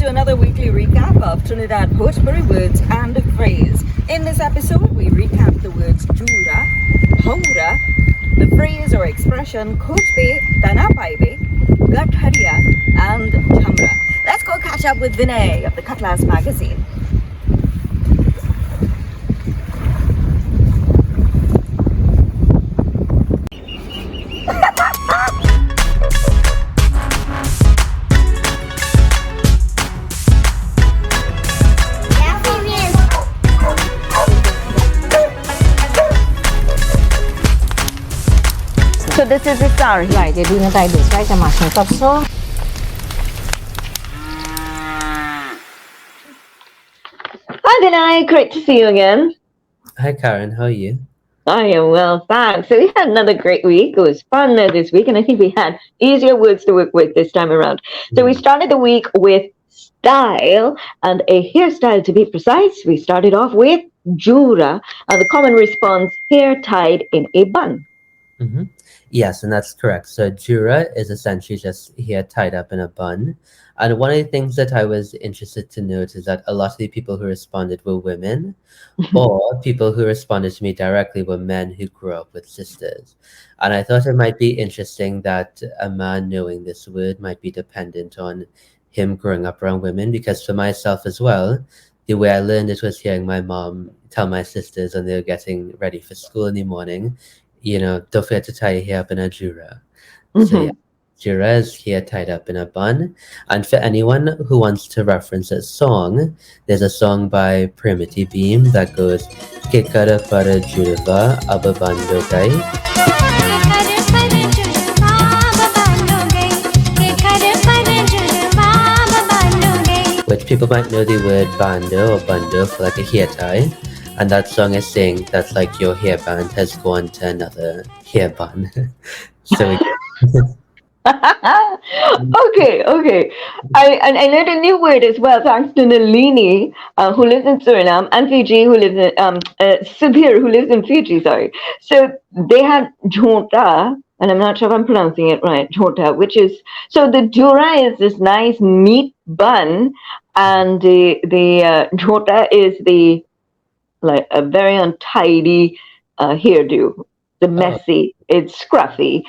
to another weekly recap of Trinidad Bhojpuri words and phrase. In this episode, we recap the words JOORAA, BHAWRAA, the phrase or expression KHOJBAY, PAIBAY, GATHARIYAA, and JHAMRAA. Let's go catch up with Vinay of the Cutlass magazine. So this is the sari. Right, they're doing it like this, right? I'm mashing it up so. Hi Vinay, great to see you again. Hi Karen, how are you? I am well, thanks. So we had another great week. It was fun this week, and I think we had easier words to work with this time around. So we started the week with style and a hairstyle, to be precise. We started off with JOORAA, and the common response, hair tied in a bun. Mm-hmm. Yes, and that's correct. So JOORAA is essentially just hair tied up in a bun. And one of the things that I was interested to note is that a lot of the people who responded were women, or people who responded to me directly were men who grew up with sisters. And I thought it might be interesting that a man knowing this word might be dependent on him growing up around women, because for myself as well, the way I learned it was hearing my mom tell my sisters when they were getting ready for school in the morning, you know, don't forget to tie your hair up in a JOORAA. So yeah, JOORAA is hair tied up in a bun. And for anyone who wants to reference a song, there's a song by Primity Beam that goes Kekara para Jurva Ababando Gai. Which people might know the word bando or bando for like a hair tie. And that song is saying that's like your hairband has gone to another hair bun. So okay. I learned a new word as well, thanks to Nalini, who lives in Suriname, and Fiji, who lives in Subir, who lives in Fiji. Sorry. So they had JOORAA, and I'm not sure if I'm pronouncing it right. JOORAA, which is so the JOORAA is this nice meat bun, and the JOORAA is the like a very untidy hairdo, the messy, it's scruffy.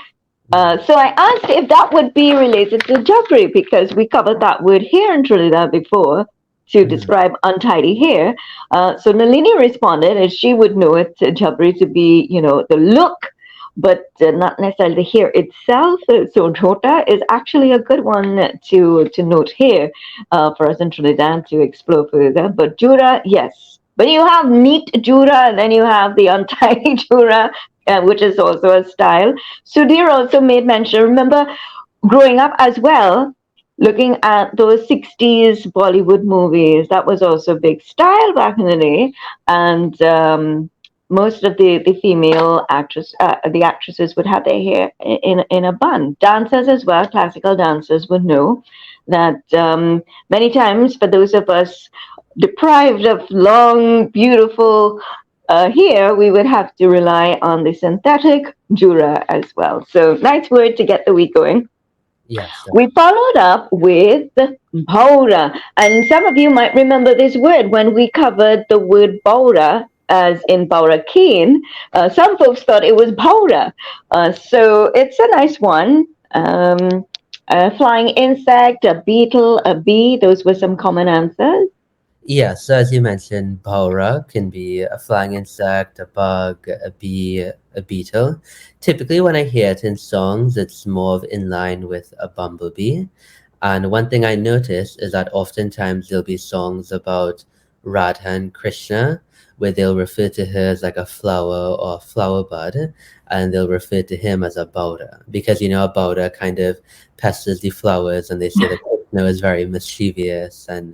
So I asked if that would be related to jabri, because we covered that word here in Trinidad before to describe untidy hair. So Nalini responded, and she would know it, jabri, to be, you know, the look, but not necessarily the hair itself. So JOORAA is actually a good one to note here for us in Trinidad to explore further. But JOORAA, yes. But you have neat JOORAA, and then you have the untidy JOORAA, which is also a style. Sudhir also made mention, remember growing up as well, looking at those 60s Bollywood movies, that was also a big style back in the day. And most of the female actresses would have their hair in a bun. Dancers as well, classical dancers would know that many times for those of us deprived of long, beautiful hair, we would have to rely on the synthetic JOORAA as well. So nice word to get the week going. Yes. We followed up with BHAWRAA, and some of you might remember this word when we covered the word BHAWRAA, as in BHAWRAA cane. Some folks thought it was BHAWRAA. So it's a nice one. A flying insect, a beetle, a bee, those were some common answers. Yes, so as you mentioned, BHAWRAA can be a flying insect, a bug, a bee, a beetle. Typically, when I hear it in songs, it's more of in line with a bumblebee. And one thing I notice is that oftentimes there'll be songs about Radha and Krishna, where they'll refer to her as like a flower or a flower bud, and they'll refer to him as a BHAWRAA, because, you know, a BHAWRAA kind of pesters the flowers, and they say that Krishna is very mischievous, and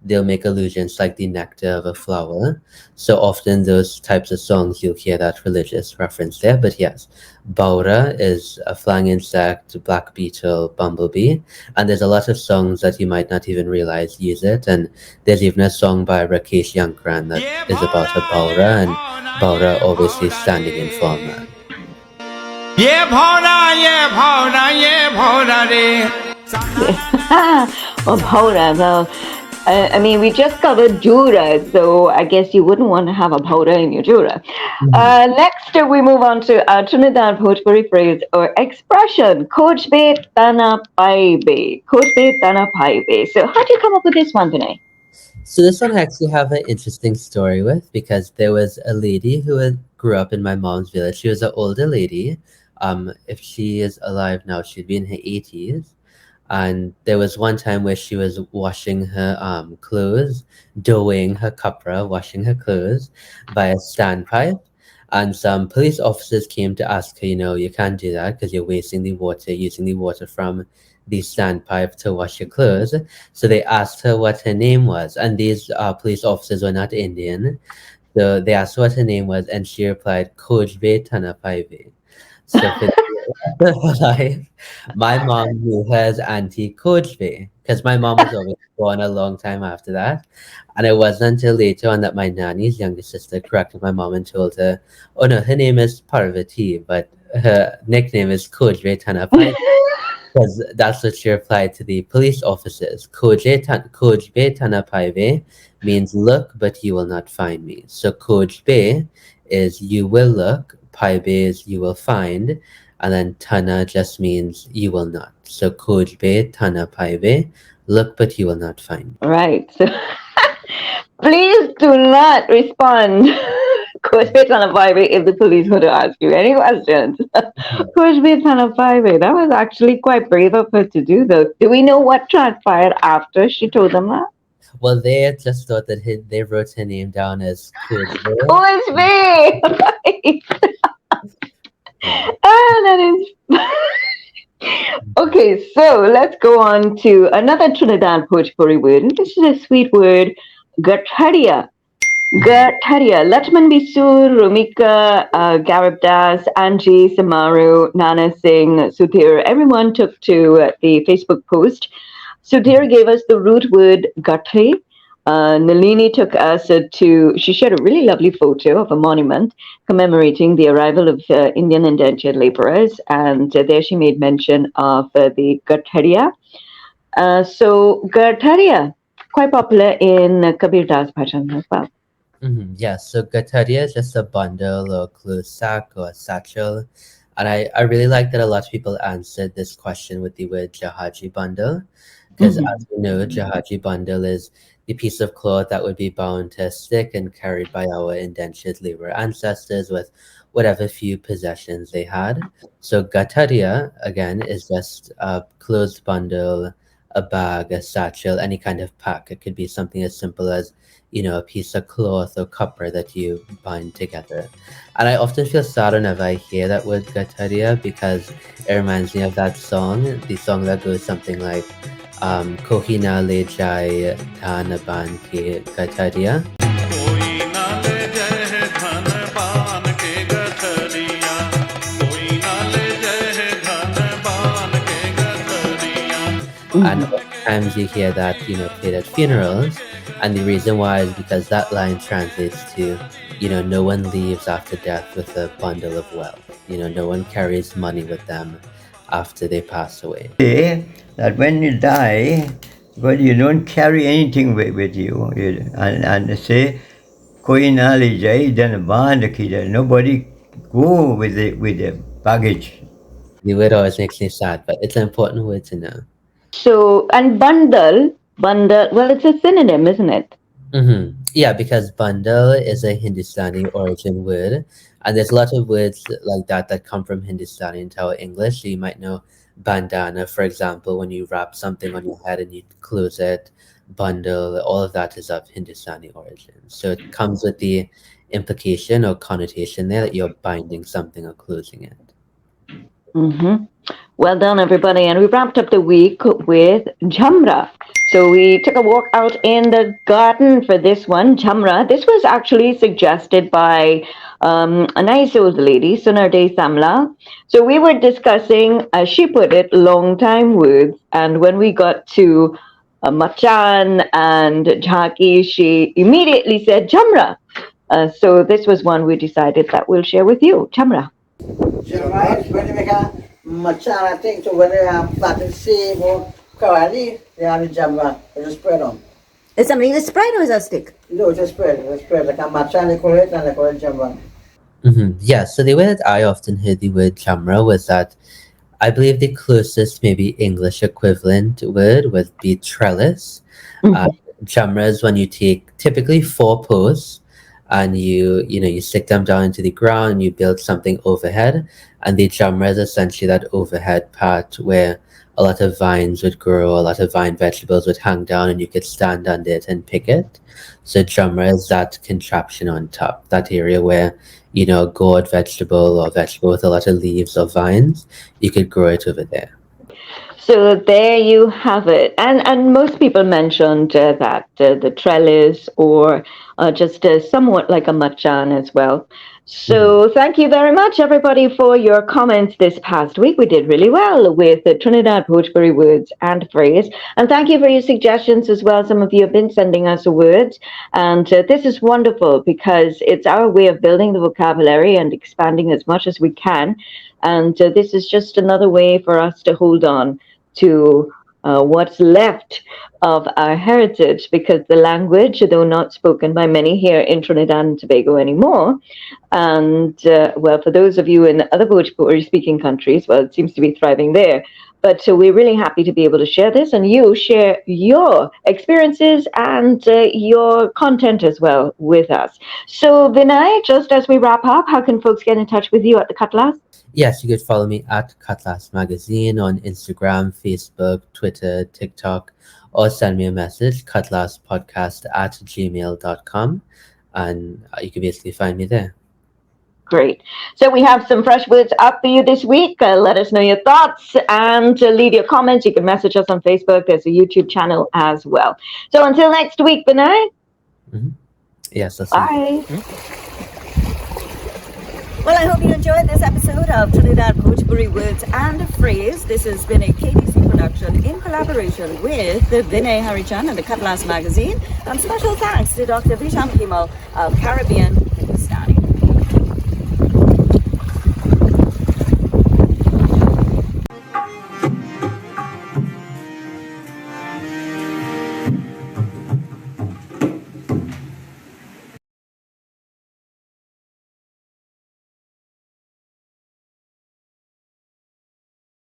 they'll make allusions like the nectar of a flower. So often those types of songs, you'll hear that religious reference there. But yes, BHAWRAA is a flying insect, black beetle, bumblebee. And there's a lot of songs that you might not even realize use it. And there's even a song by Rakesh Yankran that is about a BHAWRAA, and BHAWRAA obviously standing in for man. Yeah, BHAWRAA, yeah, BHAWRAA, yeah, BHAWRAA. Oh, Bhawra. Well, I mean, we just covered JOORAA, so I guess you wouldn't want to have a Bhawra in your JOORAA. Mhm. Next, we move on to our Trinidad Bhojpuri phrase or expression, KHOJBAY Tana PAIBAY. KHOJBAY Tana PAIBAY. So, how do you come up with this one, Vinay? So this one I actually have an interesting story with because there was a lady who grew up in my mom's village. She was an older lady. If she is alive now, she'd be in her 80s. And there was one time where she was washing her clothes, doing her cupra, washing her clothes by a standpipe. And some police officers came to ask her, you can't do that because you're wasting the water, using the water from the standpipe to wash your clothes. So they asked her what her name was. And these police officers were not Indian. So they asked her what her name was, and she replied, Kojbe Tanapaive. So for life, my mom knew her as Auntie Khojbay because my mom was always born a long time after that. And it wasn't until later on that my nanny's younger sister corrected my mom and told her, oh no, her name is Parvati, but her nickname is Khojbay Tanapai because that's what she replied to the police officers. Kojbe Tanapaive means look, but you will not find me. So Kojbe is you will look, Paibe is you will find, and then Tana just means you will not. So Kojbe Tanapaive, look, but you will not find. Right. So, please do not respond. KHOJBAY Tana PAIBAY if the police were to ask you any questions. KHOJBAY Tana PAIBAY. That was actually quite brave of her to do, though. Do we know what transpired after she told them that? Well, they just thought that they wrote her name down as Kojbe. KHOJBAY. Right. Yeah. Ah, that is. Okay, so let's go on to another Trinidad Bhojpuri word. And this is a sweet word, Gathariya. Mhm. Gathariya. Lakshman Bisur, Rumika, Garib Das, Angie, Samaru, Nana Singh, Sudhir. Everyone took to the Facebook post. Sudhir gave us the root word Gathri. Nalini took us she shared a really lovely photo of a monument commemorating the arrival of Indian indentured laborers, and there she made mention of the Gathariya. Gathariya, quite popular in Kabir Das Bhajan as well. Yeah, so Gataria is just a bundle or closed sack or satchel. And I really like that a lot of people answered this question with the word Jahaji bundle. Because Mhm. as we know, Jahaji bundle is the piece of cloth that would be bound to a stick and carried by our indentured labor ancestors with whatever few possessions they had. So Gataria, again, is just a closed bundle, a bag, a satchel, any kind of pack. It could be something as simple as a piece of cloth or copper that you bind together. And I often feel sad whenever I hear that word Gataria because it reminds me of that song, the song that goes something like Kohina le jai dhan ban ke Gataria. कोई ना ले जाए धन पान के गठरिया कोई ना ले जाए धन पान के गठरिया And Mhm. oftentimes you hear that, played at funerals. And the reason why is because that line translates to, no one leaves after death with a bundle of wealth. No one carries money with them after they pass away. Say that when you die, well, you don't carry anything with you. And say, koi na le jai, then band ki jai. Nobody go with the baggage. The word always makes me sad, but it's an important word to know. So, and bundle, well, it's a synonym, isn't it? Yeah, because bundle is a Hindustani origin word, and there's a lot of words like that come from Hindustani into our English. So you might know bandana, for example, when you wrap something on your head and you close it, bundle, all of that is of Hindustani origin. So it comes with the implication or connotation there that you're binding something or closing it. Hmm. Well done, everybody. And we wrapped up the week with JHAMRAA. So we took a walk out in the garden for this one, JHAMRAA. This was actually suggested by a nice old lady, Sunarde Samla. So we were discussing, as she put it, long time words. And when we got to Machan and Jhaki, she immediately said JHAMRAA. So this was one we decided that we'll share with you, JHAMRAA. Right, when you make a machana thing to when you have pattern same or Kawali, they have a JHAMRAA, it's a spread on. Is something a spread or is a stick? No, it's a spread, like a matcha and they call it, and they call it JHAMRAA. Yeah, so the way that I often hear the word JHAMRAA was that I believe the closest maybe English equivalent word would be trellis. JHAMRAA is when you take typically 4 posts and you stick them down into the ground and you build something overhead. And the JHAMRAA is essentially that overhead part where a lot of vines would grow, a lot of vine vegetables would hang down and you could stand under it and pick it. So JHAMRAA is that contraption on top, that area where, a gourd vegetable or vegetable with a lot of leaves or vines, you could grow it over there. So there you have it. And most people mentioned that the trellis or just somewhat like a machan as well. So thank you very much, everybody, for your comments this past week. We did really well with the Trinidad Bhojpuri words and phrase. And thank you for your suggestions as well. Some of you have been sending us words. And this is wonderful because it's our way of building the vocabulary and expanding as much as we can. And this is just another way for us to hold on to what's left of our heritage, because the language, though not spoken by many here in Trinidad and Tobago anymore, and well, for those of you in other Bhojpuri speaking countries, well, it seems to be thriving there. But we're really happy to be able to share this, and you share your experiences and your content as well with us. So Vinay, just as we wrap up, how can folks get in touch with you at the Cutlass? Yes, you could follow me at Cutlass Magazine on Instagram, Facebook, Twitter, TikTok, or send me a message, cutlasspodcast@gmail.com, and you can basically find me there. Great. So we have some fresh words up for you this week. Let us know your thoughts and leave your comments. You can message us on Facebook. There's a YouTube channel as well. So until next week, Vinay. Yes, that's Bye. Well, I hope you enjoyed this episode of Trinidad Bhojpuri Words and Phrase. This has been a KBC production in collaboration with the Vinay Harrichan and the Cutlass magazine. And special thanks to Dr. Visham Kimal of Caribbean